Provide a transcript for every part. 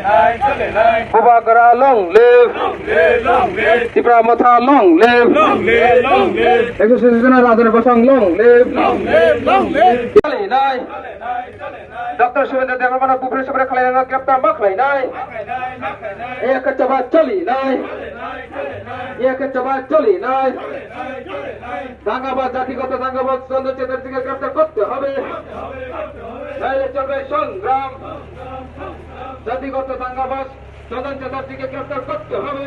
Bubagrano long live, Tipra Motha long live, Exorcism Radha Basang long live, Dr. Shubhendra Devarmana Bupre Sobre Khaijak Graftar Maklai Nai, Ek Chaba Choli Nai, Ek Chaba Choli Nai, Dangabad Jatigot Dangabad Sondor Chatterjee Graftar Korte Hobe, Naile Cholbe সংগ্রাম, জাতিগত দাঙ্গাবাজ sondor Chatterjee গ্রেফতার করতে হবে।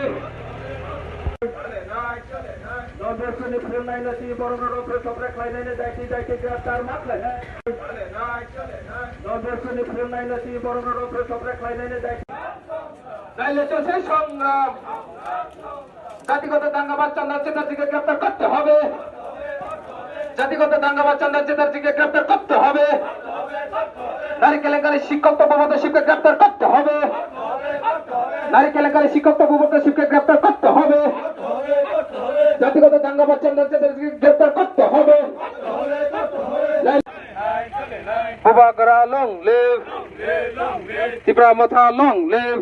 নববর্ষে ফুল নাইনতি বরণের উপরে সবরে খাই নাইনে দাইতে দাইতে গ্রেফতার মাখলাই নাই। নববর্ষে ফুল নাইনতি বরণের উপরে সবরে খাই নাইনে দাইতে নাইলে চলছে সংগ্রাম, জাতিগত দাঙ্গাবাজ sondor Chatterjee গ্রেফতার করতে হবে। জাতিগত দাঙ্গাবাজ sondor Chatterjee গ্রেফতার করতে হবে। নারী কেলেঙ্কারি শিক্ষক তপবত শিবকে গ্রেফতার করতে হবে। নারী কেলেঙ্কারি শিক্ষক তপবত শিবকে গ্রেফতার করতে হবে। জাতিগত দাঙ্গাবাজ sondor Chatterjee গ্রেফতার করতে হবে। Bubagrano long live, Tipra Motha long live,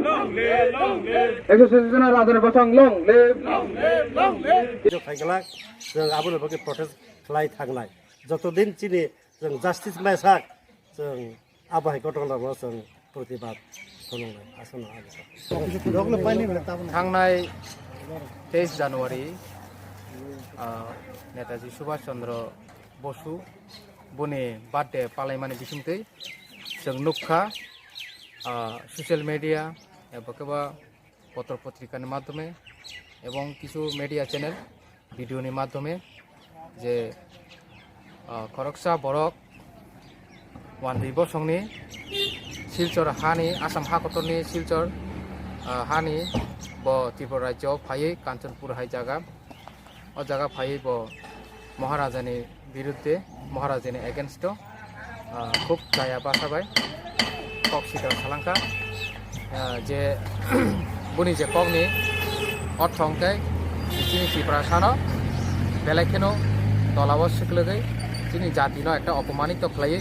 Exorcism Radha Basang long live. Khaijak जों आबोनो बागै प्रटेस्ट खालाय थांनाय जतदिन चिनि जों जास्टिस मैसाक जों आबहावा घटनाखौ जों प्रतिबाद खालामनाय आसाम थांनाय 23 जानुवारि नेताजी सुभाष चंद्र बसु बनि बार्डे पालायमानि बिथिंखै जों नुखा सोशल मिडिया एबा पत्र पत्रिकानि माध्यमे एवं किछु मिडिया चैनल भिडियोनि माध्यमे जे खरगसा बरक वानदै बसंनि सिलचर हानि आसाम हाकतरनि सिलचर हानि ब त्रिपुरा राज्योआव फायै कांचनपुर हाय जागा अ जागा फायै ब महाराजानि बिरुद्धे महाराजानि एगेन्स्ट खूब जाया बासाबाय कक सिटार खालांखा जे बुनि जे ककनि अर्थ अंकै चिनी त्रिपुरा सानो बेलायखेनो दलाव सिख्लगै चिनी जातिनो एक अपमानित खालायै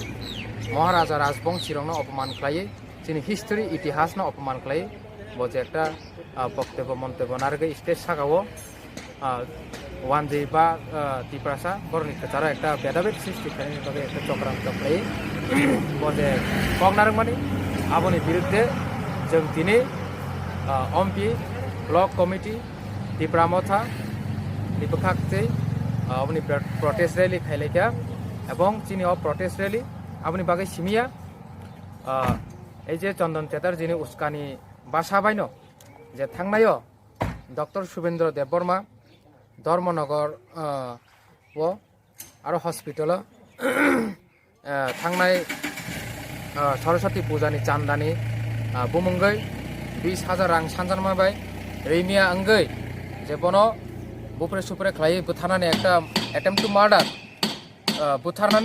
महाराजा राजबंशी रंनो अपमान खालायै चिनी हिस्ट्री इतिहासनो अपमान खालायै बजे एक बक्तव्य मन्तव्य नारगै स्टेज सागावो वानदै बा त्रिपुरासा बरनि कचारा एक भेदाभेद सृष्टि खालामनो थाखाय एक चक्रान्त खालायै बजे कगनारमानि आबोनि बिरुद्धे जों दिनै AMPI block committee Tipra Motha bwkhaktwi अपनी प्रोटेस्ट रैली खाइलाइखा एवं चिनी प्रोटेस्ट रैली अपनी बागै सिमिया এই যে চন্দন চ্যাটার্জিনি উস্কানি বাসাবাইনো যে থাংনাयो डॉक्टर शुभेन्द्र देवबर्मा धर्मनगर ও आरो हस्पिटाल थांनाय सरस्वती पूजानि चान्दानि बुमुंगै 20,000 रां सानजानमाबाय रैमिया अंगै जे बनो बुप्रे सुप्रे खालायै बुथारनानै एक अटेम्प्ट टू मार्डार बुथारनानै